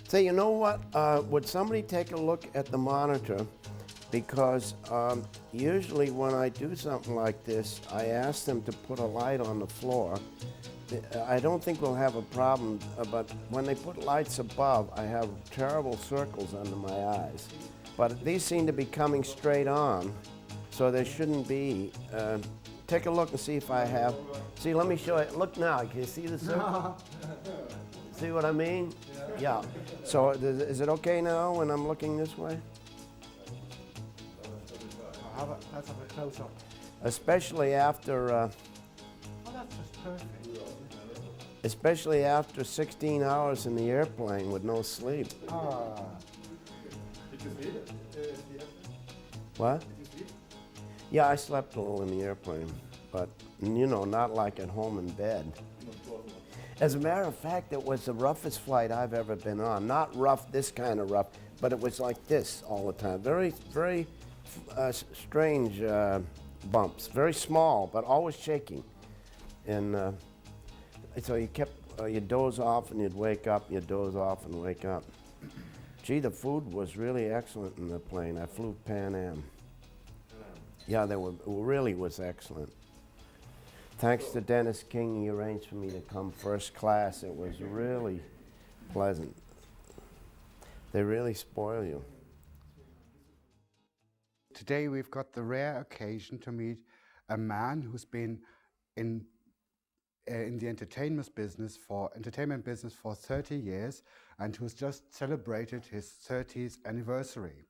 Say, you know what? Would somebody take a look at the monitor? Because usually when I do something like this, I ask them to put a light on the floor. I don't think we'll have a problem, but when they put lights above, I have terrible circles under my eyes. But these seem to be coming straight on, so there shouldn't be. Take a look and see if I have. See, let me show you. Look now, can you see the circle? See what I mean? Yeah. So is it okay now when I'm looking this way? Let's have a close-up. Especially after, Oh, that's just perfect. especially after 16 hours in the airplane with no sleep. Ah, Did you sleep? What? Did you sleep? Yeah, I slept a little in the airplane, but you know, not like at home in bed. As a matter of fact, it was the roughest flight I've ever been on. Not rough, this kind of rough, but it was like this all the time. Very, very strange bumps. Very small, but always shaking. And so you kept, you doze off and you'd wake up, you'd doze off and wake up. Gee, the food was really excellent in the plane. I flew Pan Am. Yeah, it really was excellent. Thanks to Dennis King, he arranged for me to come first class. It was really pleasant. They really spoil you. today we've got the rare occasion to meet a man who's been in the entertainment business for 30 years and who's just celebrated his 30th anniversary.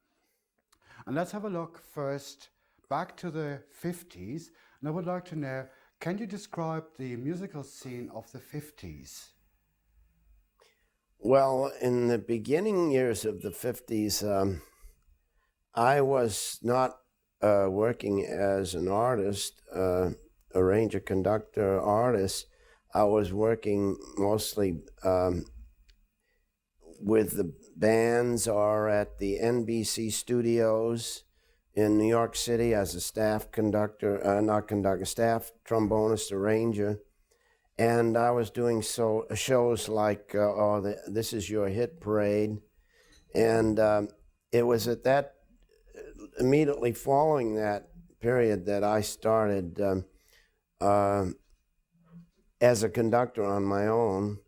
And let's have a look first back to the 50s. And I would like to know, can you describe the musical scene of the 50s? Well, in the beginning years of the 50s, I was not working as an artist, arranger, conductor, artist. I was working mostly with the bands or at the NBC studios in New York City as a staff conductor, staff trombonist, arranger. And I was doing shows like This Is Your Hit Parade. And it was at that, immediately following that period, that I started as a conductor on my own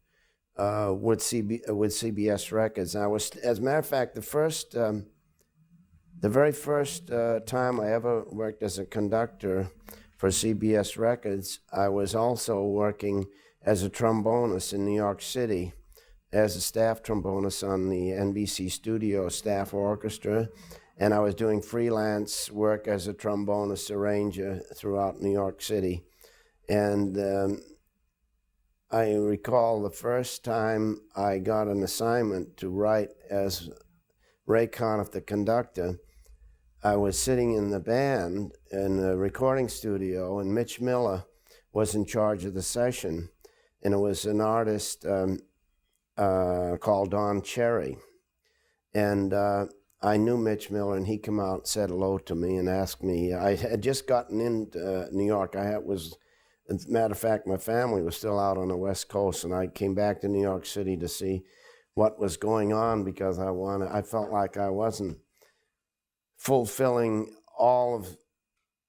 with CBS Records. I was, as a matter of fact, the very first time I ever worked as a conductor for CBS Records, I was also working as a trombonist in New York City, as a staff trombonist on the NBC studio staff orchestra, and I was doing freelance work as a trombonist arranger throughout New York City. And I recall the first time I got an assignment to write as Ray Conniff, the conductor. I was sitting in the band in the recording studio, and Mitch Miller was in charge of the session, and it was an artist called Don Cherry. And I knew Mitch Miller, and he came out and said hello to me and asked me. I had just gotten into New York. As a matter of fact, my family was still out on the West Coast, and I came back to New York City to see what was going on because I felt like I wasn't fulfilling all of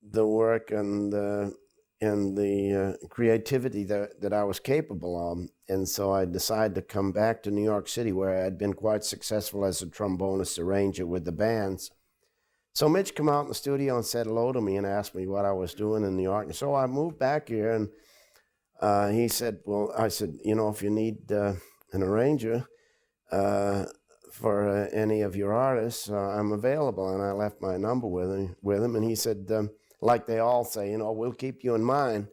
the work and the creativity that I was capable of. And so I decided to come back to New York City, where I had been quite successful as a trombonist arranger with the bands. So Mitch came out in the studio and said hello to me and asked me what I was doing in New York. And so I moved back here, and he said, well, I said, you know, if you need an arranger for any of your artists, I'm available. And I left my number with him, and he said, like they all say, you know, we'll keep you in mind.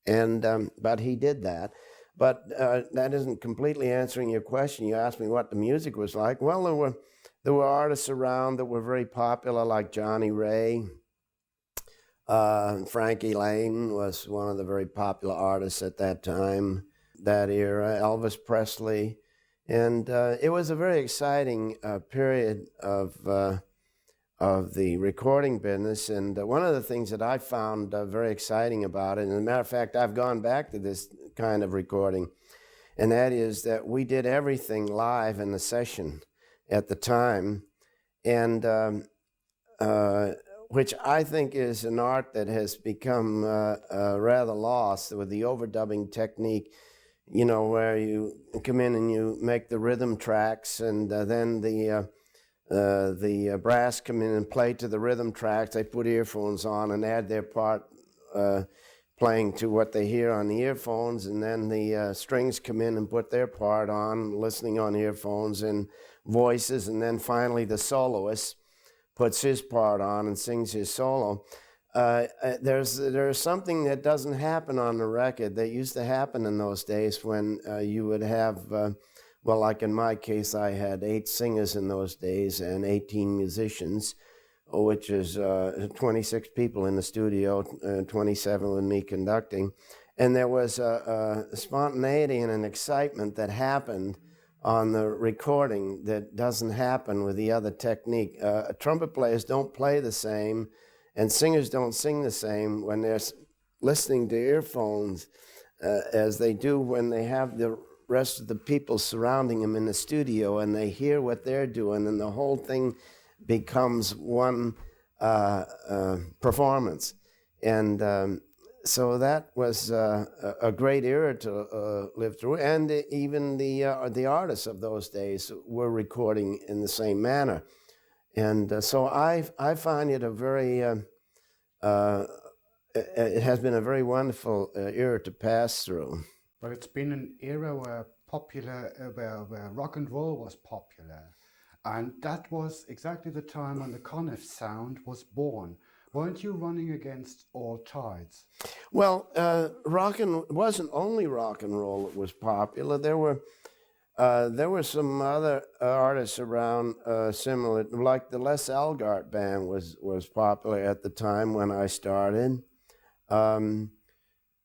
And but he did that. But that isn't completely answering your question. You asked me what the music was like. Well, there were artists around that were very popular, like Johnny Ray. Frankie Lane was one of the very popular artists at that time, that era. Elvis Presley. And it was a very exciting period of the recording business. And one of the things that I found very exciting about it, and as a matter of fact, I've gone back to this kind of recording, and that is that we did everything live in the session at the time, and which I think is an art that has become rather lost with the overdubbing technique, you know, where you come in and you make the rhythm tracks, and then the brass come in and play to the rhythm tracks. They put earphones on and add their part playing to what they hear on the earphones, and then the strings come in and put their part on, listening on earphones and voices, and then finally the soloist puts his part on and sings his solo. There's something that doesn't happen on the record that used to happen in those days when you would have, well, like in my case, I had 8 singers in those days and 18 musicians, which is 26 people in the studio, 27 with me conducting. And there was a spontaneity and an excitement that happened on the recording that doesn't happen with the other technique. Trumpet players don't play the same, and singers don't sing the same when they're listening to earphones as they do when they have the rest of the people surrounding them in the studio and they hear what they're doing, and the whole thing becomes one performance. And so that was a great era to live through, and even the artists of those days were recording in the same manner. And so I find it a very, it has been a very wonderful era to pass through. But it's been an era where where rock and roll was popular. And that was exactly the time when the Conniff sound was born. Weren't you running against all tides? Well, wasn't only rock and roll that was popular. There were some other artists around similar, like the Les Algart band was popular at the time when I started.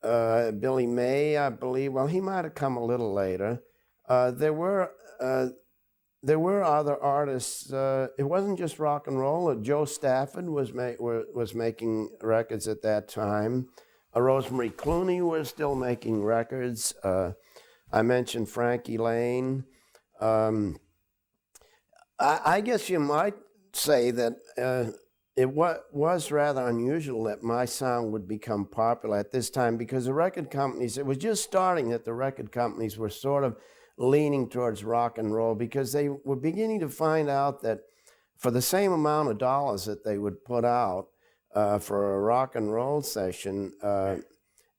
Billy May, I believe. Well, he might have come a little later. There were other artists. It wasn't just rock and roll. Joe Stafford was making records at that time. Rosemary Clooney was still making records. I mentioned Frankie Lane. I guess you might say that it was rather unusual that my sound would become popular at this time, because the record companies, it was just starting that the record companies were sort of leaning towards rock and roll, because they were beginning to find out that for the same amount of dollars that they would put out for a rock and roll session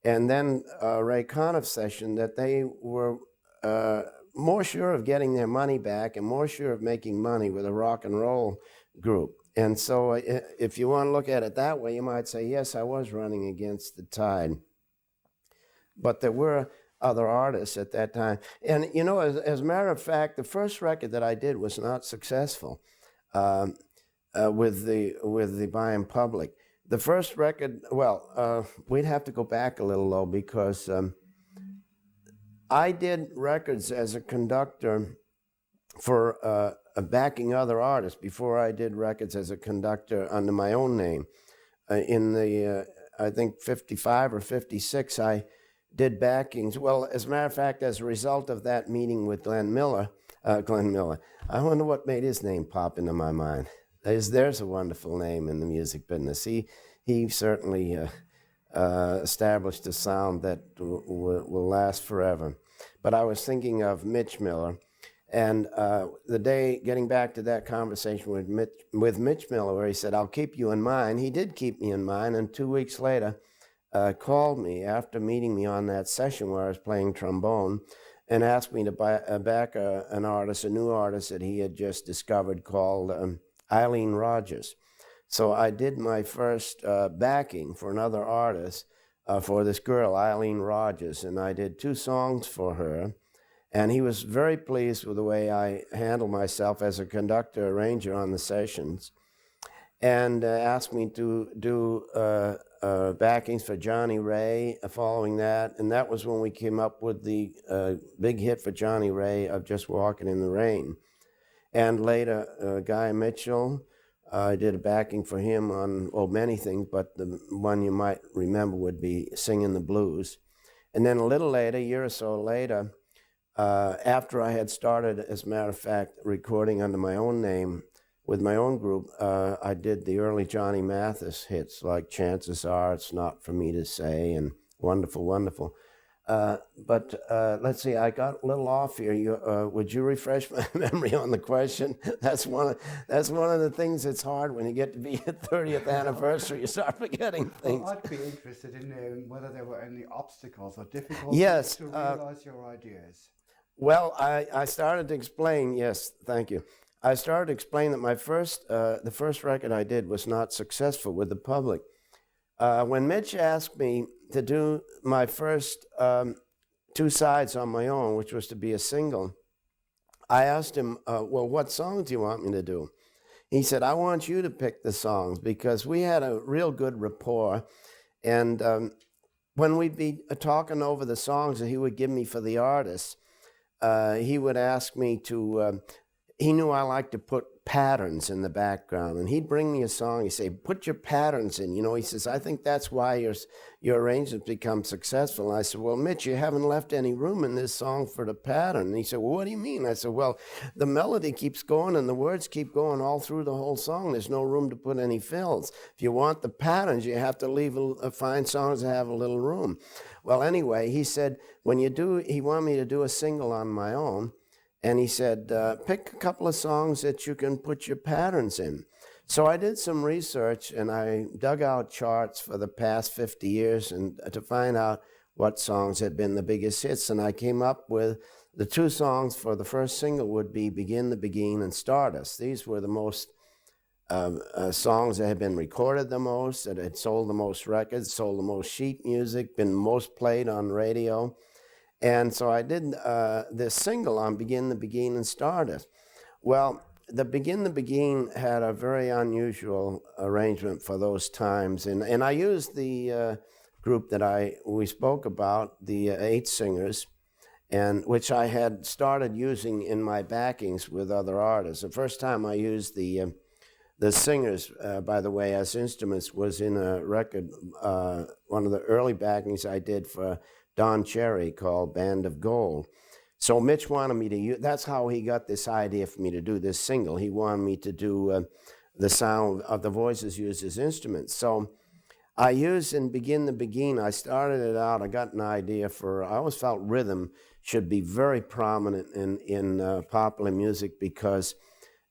and then a Ray Conniff session, that they were more sure of getting their money back and more sure of making money with a rock and roll group. And so if you want to look at it that way, you might say, yes, I was running against the tide. But there were other artists at that time. And, you know, as a matter of fact, the first record that I did was not successful with the buying public. The first record, well, we'd have to go back a little, though, because I did records as a conductor for backing other artists before I did records as a conductor under my own name. In the, I think, 55 or 56, I did backings. Well, as a matter of fact, as a result of that meeting with Glenn Miller, I wonder what made his name pop into my mind. There's a wonderful name in the music business. He certainly established a sound that will last forever. But I was thinking of Mitch Miller. And the day, getting back to that conversation with Mitch Miller, where he said, I'll keep you in mind, he did keep me in mind. And 2 weeks later, called me after meeting me on that session where I was playing trombone, and asked me to back an artist, a new artist that he had just discovered called Eileen Rogers. So I did my first backing for another artist for this girl, Eileen Rogers, and I did 2 songs for her. And he was very pleased with the way I handled myself as a conductor arranger on the sessions, and asked me to do backings for Johnny Ray following that. And that was when we came up with the big hit for Johnny Ray of Just Walking in the Rain. And later, Guy Mitchell, I did a backing for him on, many things, but the one you might remember would be Singing the Blues. And then a little later, a year or so later, after I had started, as a matter of fact, recording under my own name with my own group, I did the early Johnny Mathis hits like Chances Are It's Not For Me To Say and Wonderful, Wonderful. But let's see, I got a little off here. Would you refresh my memory on the question? That's one of the things that's hard when you get to be your 30th anniversary. You start forgetting things. Well, I'd be interested in knowing whether there were any obstacles or difficulties Yes, to realize your ideas. Well, I started to explain. Yes, thank you. I started to explain that the first record I did was not successful with the public. When Mitch asked me to do my first two sides on my own, which was to be a single, I asked him, well, what songs do you want me to do? He said, I want you to pick the songs, because we had a real good rapport. And when we'd be talking over the songs that he would give me for the artists, he would ask me to, he knew I liked to put patterns in the background, and he'd bring me a song. He'd say, put your patterns in. He says, I think that's why your arrangements become successful. And I said, well, Mitch, you haven't left any room in this song for the pattern. And he said, well, what do you mean? I said, well, the melody keeps going and the words keep going all through the whole song. There's no room to put any fills. If you want the patterns, you have to find songs that have a little room. Well, anyway, he said, he wanted me to do a single on my own. And he said, pick a couple of songs that you can put your patterns in. So I did some research, and I dug out charts for the past 50 years and to find out what songs had been the biggest hits. And I came up with the two songs for the first single would be Begin the Begin and Stardust. These were the most songs that had been recorded the most, that had sold the most records, sold the most sheet music, been most played on radio. And so I did this single on Begin the Begin and Stardust. Well, the Begin the Begin had a very unusual arrangement for those times. And I used the group that we spoke about, the 8 singers, and which I had started using in my backings with other artists. The first time I used the singers, by the way, as instruments was in a record, one of the early backings I did for Don Cherry called Band of Gold. So Mitch wanted me to use, that's how he got this idea for me to do this single. He wanted me to do the sound of the voices used as instruments. So I used in Begin the Begin, I started it out, I got an idea I always felt rhythm should be very prominent in popular music, because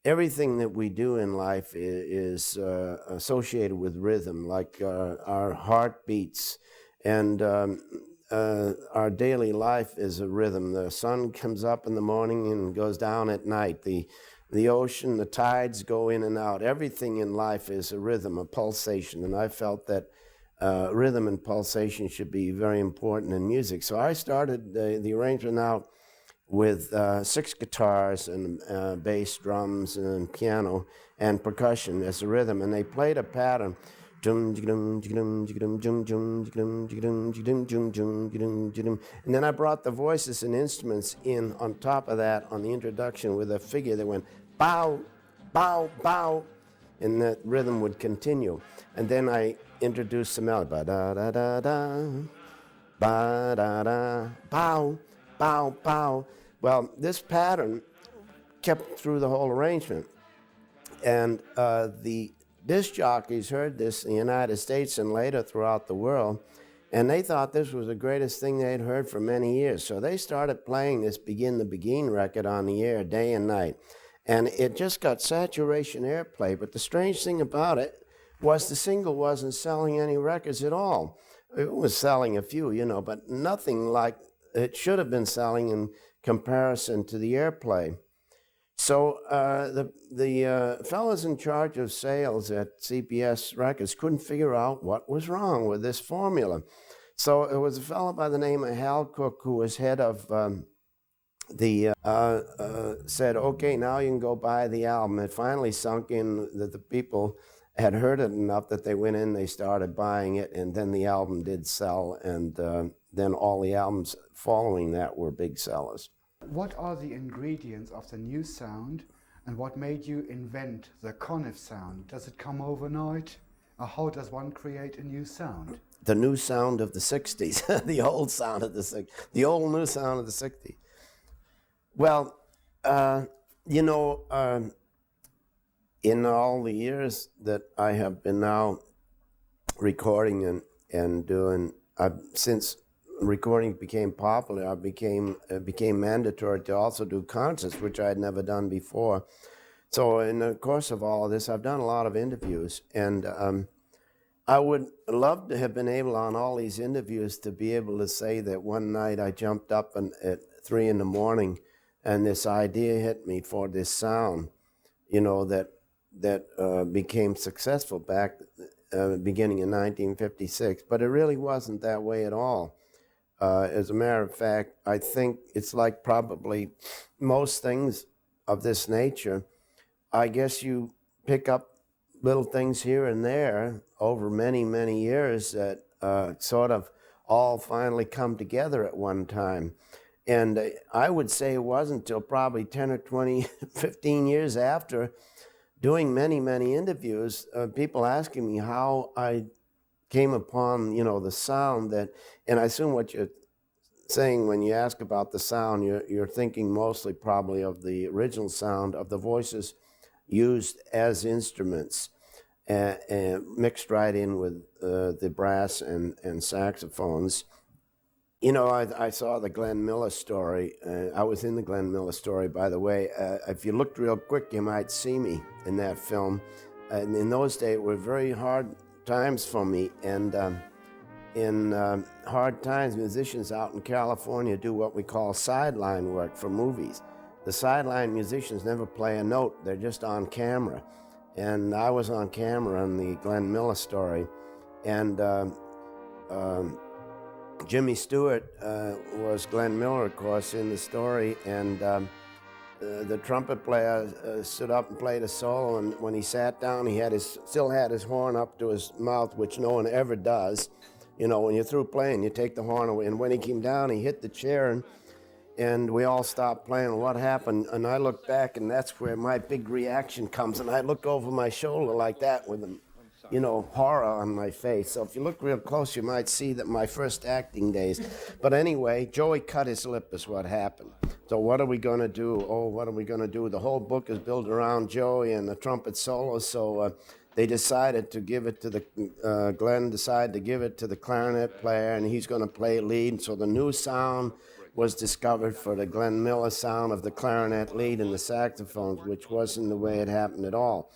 everything that we do in life is associated with rhythm, like our heartbeats and our daily life is a rhythm. The sun comes up in the morning and goes down at night. The ocean, the tides go in and out. Everything in life is a rhythm, a pulsation. And I felt that rhythm and pulsation should be very important in music. So I started the arrangement out with 6 guitars and bass, drums, and piano and percussion as a rhythm. And they played a pattern. And then I brought the voices and instruments in on top of that on the introduction with a figure that went bow, bow, bow, and that rhythm would continue. And then I introduced the melody, ba-da-da-da-da, ba-da-da, bow, bow, bow. Well, this pattern kept through the whole arrangement. And the disc jockeys heard this in the United States and later throughout the world, and they thought this was the greatest thing they'd heard for many years. So they started playing this Begin the Begin record on the air day and night. And it just got saturation airplay. But the strange thing about it was the single wasn't selling any records at all. It was selling a few, but nothing like it should have been selling in comparison to the airplay. So the fellows in charge of sales at CBS Records couldn't figure out what was wrong with this formula. So it was a fellow by the name of Hal Cook, who was head of said, okay, now you can go buy the album. It finally sunk in that the people had heard it enough that they went in, they started buying it, and then the album did sell, and then all the albums following that were big sellers. What are the ingredients of the new sound, and what made you invent the Conniff sound? Does it come overnight? Or how does one create a new sound? The new sound of the 60s, the old sound of the 60s, the old new sound of the 60s. Well, uh, you know, in all the years that I have been now recording and doing, since recording became popular, it became mandatory to also do concerts, which I had never done before. So in the course of all of this, I've done a lot of interviews, and I would love to have been able on all these interviews to be able to say that one night I jumped up at 3 in the morning, and this idea hit me for this sound, you know, that became successful back beginning in 1956. But it really wasn't that way at all. As a matter of fact, I think it's like probably most things of this nature. I guess you pick up little things here and there over many, many years that sort of all finally come together at one time. And I would say it wasn't until probably 10 or 20, 15 years after doing many, many interviews, people asking me how I came upon, you know, the sound that, and I assume what you're saying when you ask about the sound, you're thinking mostly probably of the original sound of the voices used as instruments, mixed right in with the brass and saxophones. You know, I saw the Glenn Miller story. I was in the Glenn Miller story, by the way. If you looked real quick, you might see me in that film. And in those days, it were very hard times for me. And in hard times, musicians out in California do what we call sideline work for movies. The sideline musicians never play a note. They're just on camera. And I was on camera in the Glenn Miller story. And Jimmy Stewart was Glenn Miller, of course, in the story, and the trumpet player stood up and played a solo, and when he sat down, he still had his horn up to his mouth, which no one ever does. You know, when you're through playing, you take the horn away, and when he came down, he hit the chair, and we all stopped playing. And what happened? And I looked back, and that's where my big reaction comes, and I looked over my shoulder like that with him, you know, horror on my face. So if you look real close, you might see that my first acting days. But anyway, Joey cut his lip is what happened. So what are we going to do? Oh, what are we going to do? The whole book is built around Joey and the trumpet solo. So they decided to give it to Glenn decided to give it to the clarinet player, and he's going to play lead. So the new sound was discovered for the Glenn Miller sound of the clarinet lead and the saxophones, which wasn't the way it happened at all.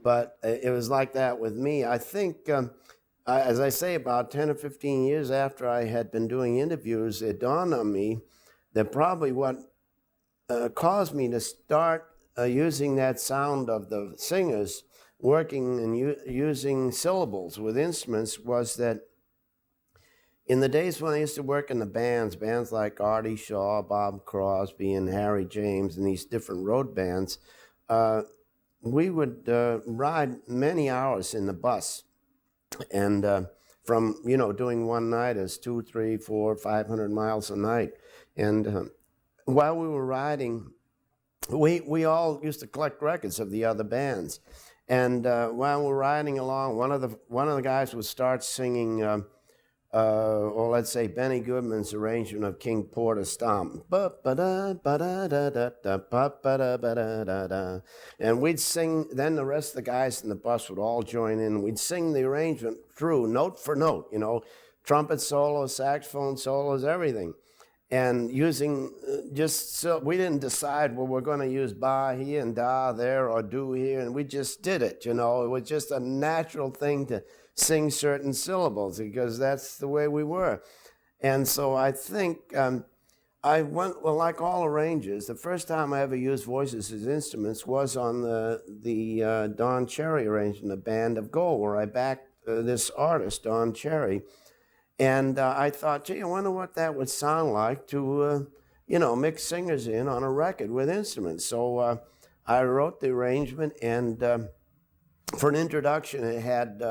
But it was like that with me. I think, as I say, about 10 or 15 years after I had been doing interviews, it dawned on me that probably what caused me to start using that sound of the singers working and using syllables with instruments was that in the days when I used to work in the bands like Artie Shaw, Bob Crosby, and Harry James, and these different road bands, we would ride many hours in the bus, and from, you know, doing one night as 200, 300, 400, 500 miles a night. And while we were riding, we all used to collect records of the other bands. And while we're riding along, one of the guys would start singing, or let's say Benny Goodman's arrangement of King Porter's Stomp. And we'd sing, then the rest of the guys in the bus would all join in. We'd sing the arrangement through, note for note, you know, trumpet solos, saxophone solos, everything. And using just so we didn't decide, well, we're going to use ba here and da there or do here, and we just did it. You know, it was just a natural thing to sing certain syllables because that's the way we were. And so I think I went, well, like all arrangers, the first time I ever used voices as instruments was on the Don Cherry arrangement, The Band of Gold, where I backed this artist, Don Cherry. And I thought, gee, I wonder what that would sound like to, you know, mix singers in on a record with instruments. So I wrote the arrangement, and for an introduction, it had,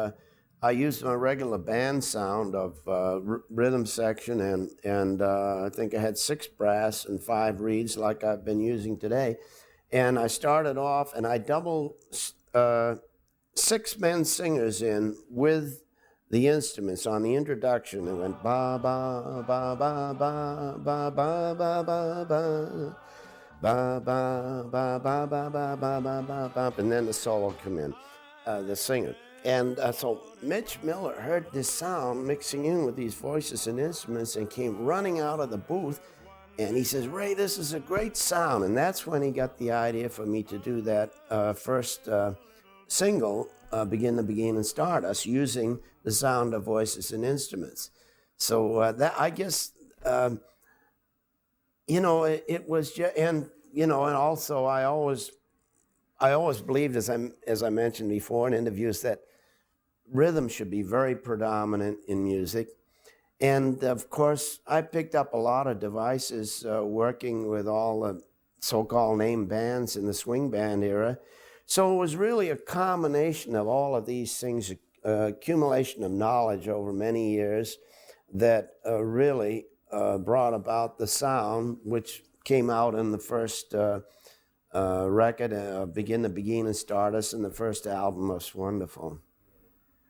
I used my regular band sound of rhythm section, and I think I had 6 brass and 5 reeds like I've been using today. And I started off, and I doubled 6 men singers in with the instruments on the introduction. It went ba ba ba ba ba ba ba ba ba ba ba ba ba ba ba ba ba ba ba ba, and then the solo come in, the singer. And so Mitch Miller heard this sound mixing in with these voices and instruments and came running out of the booth. And he says, Ray, this is a great sound. And that's when he got the idea for me to do that first single, Begin the Begin and Stardust, using the sound of voices and instruments. So that, I guess, it was just, and also I always believed, as I mentioned before in interviews, that rhythm should be very predominant in music. And of course, I picked up a lot of devices working with all the so-called name bands in the swing band era. So it was really a combination of all of these things, accumulation of knowledge over many years that really brought about the sound, which came out in the first record, Begin the Begin and Stardust, and the first album of Wonderful.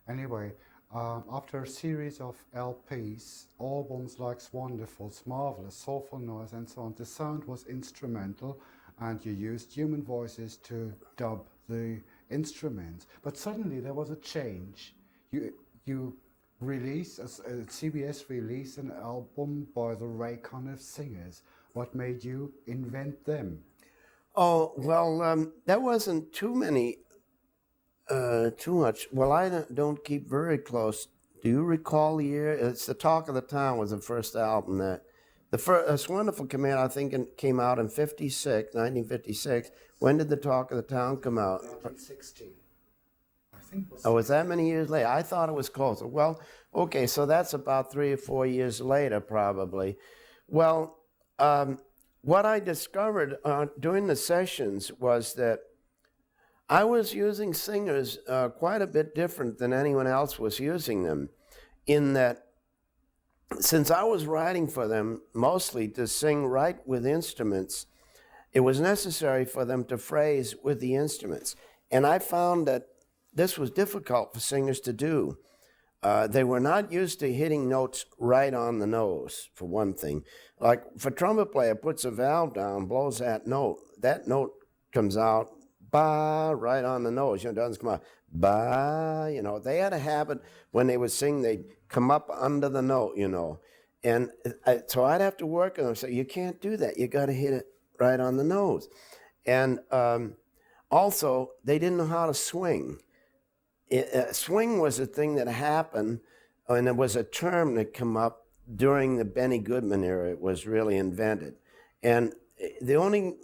Anyway, after a series of LPs, albums like Wonderful, Marvelous, Soulful Noise, and so on, the sound was instrumental, and you used human voices to dub the instruments. But suddenly there was a change. You released, CBS released an album by the Ray Conniff Singers. What made you invent them? Oh, well, that wasn't too much. Well, I don't keep very close. Do you recall the year? It's the Talk of the Town was the first album that the first. It's Wonderful Command. I think it came out in 1956. When did the Talk of the Town come out? 1960. I think it was. Oh, was that many years later? I thought it was closer. Well, okay, so that's about 3 or 4 years later, probably. Well, what I discovered during the sessions was that I was using singers quite a bit different than anyone else was using them, in that since I was writing for them mostly to sing right with instruments, it was necessary for them to phrase with the instruments. And I found that this was difficult for singers to do. They were not used to hitting notes right on the nose, for one thing. Like if a trumpet player puts a valve down, blows that note comes out ba right on the nose. It doesn't come out ba. They had a habit when they would sing, they'd come up under the note. And so I'd have to work on them. So you can't do that. You got to hit it right on the nose. And also, they didn't know how to swing. Swing was a thing that happened, and it was a term that came up during the Benny Goodman era. It was really invented. And the only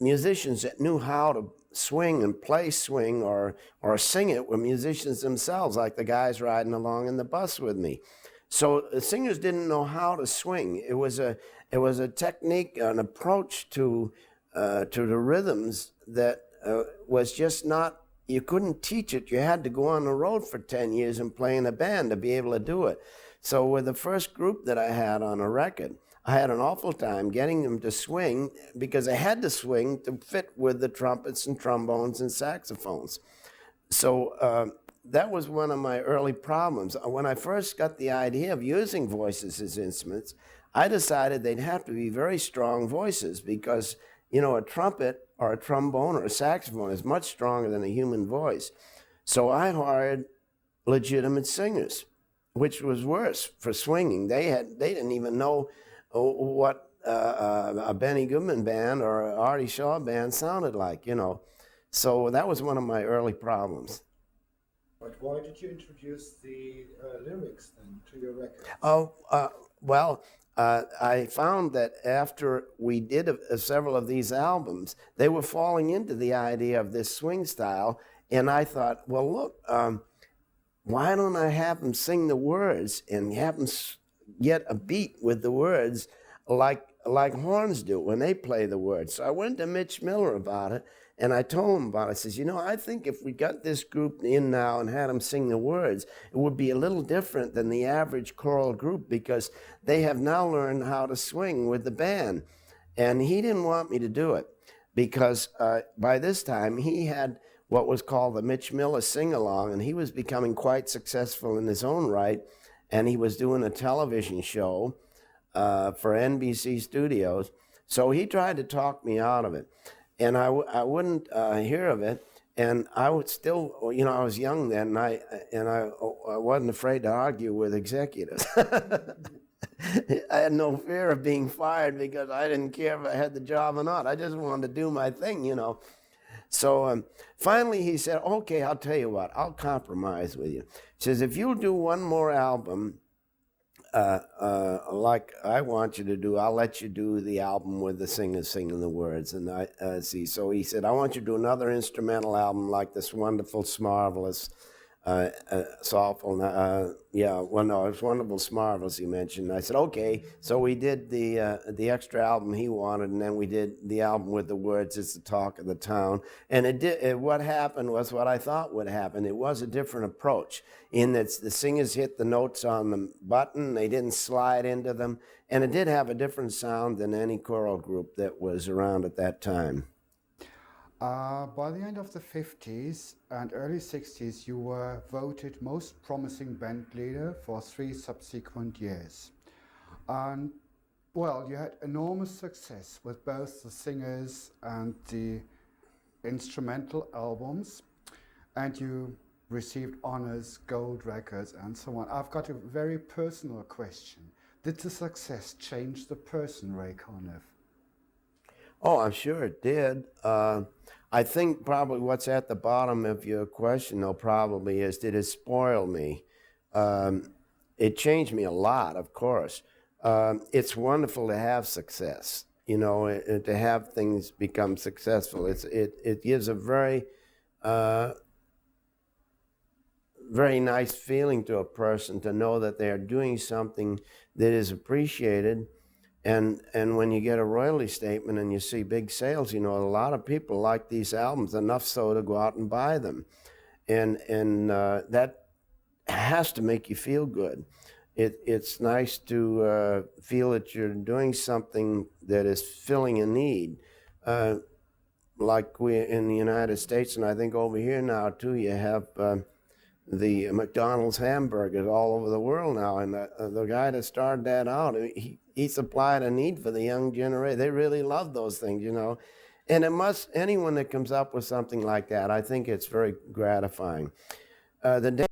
musicians that knew how to swing and play swing or sing it were musicians themselves, like the guys riding along in the bus with me. So the singers didn't know how to swing. It was a technique, an approach to the rhythms that was just not. You couldn't teach it. You had to go on the road for 10 years and play in a band to be able to do it. So with the first group that I had on a record, I had an awful time getting them to swing because they had to swing to fit with the trumpets and trombones and saxophones. So that was one of my early problems. When I first got the idea of using voices as instruments, I decided they'd have to be very strong voices because, a trumpet or a trombone or a saxophone is much stronger than a human voice. So I hired legitimate singers, which was worse for swinging. They didn't even know what a Benny Goodman band or an Artie Shaw band sounded like, So that was one of my early problems. But why did you introduce the lyrics then to your record? I found that after we did several of these albums, they were falling into the idea of this swing style. And I thought, well, look, why don't I have them sing the words and have them get a beat with the words like horns do when they play the words? So I went to Mitch Miller about it, and I told him about it. I says, I think if we got this group in now and had them sing the words, it would be a little different than the average choral group because they have now learned how to swing with the band. And he didn't want me to do it because by this time he had what was called the Mitch Miller Sing-Along, and he was becoming quite successful in his own right, and he was doing a television show for NBC Studios. So he tried to talk me out of it, and I wouldn't hear of it. And I would still, I was young then, and I wasn't afraid to argue with executives. I had no fear of being fired because I didn't care if I had the job or not. I just wanted to do my thing. So finally he said, okay, I'll tell you what, I'll compromise with you. He says, if you'll do one more album like I want you to do, I'll let you do the album with the singers singing the words. And I see. So he said, I want you to do another instrumental album like this wonderful, marvelous, soulful. It's wonderful, marvelous. He mentioned. I said, okay. So we did the extra album he wanted, and then we did the album with the words. It's the talk of the town. And it did. What happened was what I thought would happen. It was a different approach in that the singers hit the notes on the button. They didn't slide into them, and it did have a different sound than any choral group that was around at that time. By the end of the 50s and early 60s, you were voted most promising band leader for 3 subsequent years. And, well, you had enormous success with both the singers and the instrumental albums, and you received honors, gold records, and so on. I've got a very personal question. Did the success change the person, Ray Conniff? Oh, I'm sure it did. I think probably what's at the bottom of your question, though, probably is, did it spoil me? It changed me a lot, of course. It's wonderful to have success, to have things become successful. It gives a very, very nice feeling to a person to know that they're doing something that is appreciated. And when you get a royalty statement and you see big sales, a lot of people like these albums, enough so to go out and buy them. And that has to make you feel good. It's nice to feel that you're doing something that is filling a need. Like we in the United States, and I think over here now too, you have the McDonald's hamburgers all over the world now. And the guy that started that out, he supplied a need for the young generation. They really love those things, And anyone that comes up with something like that, I think it's very gratifying. The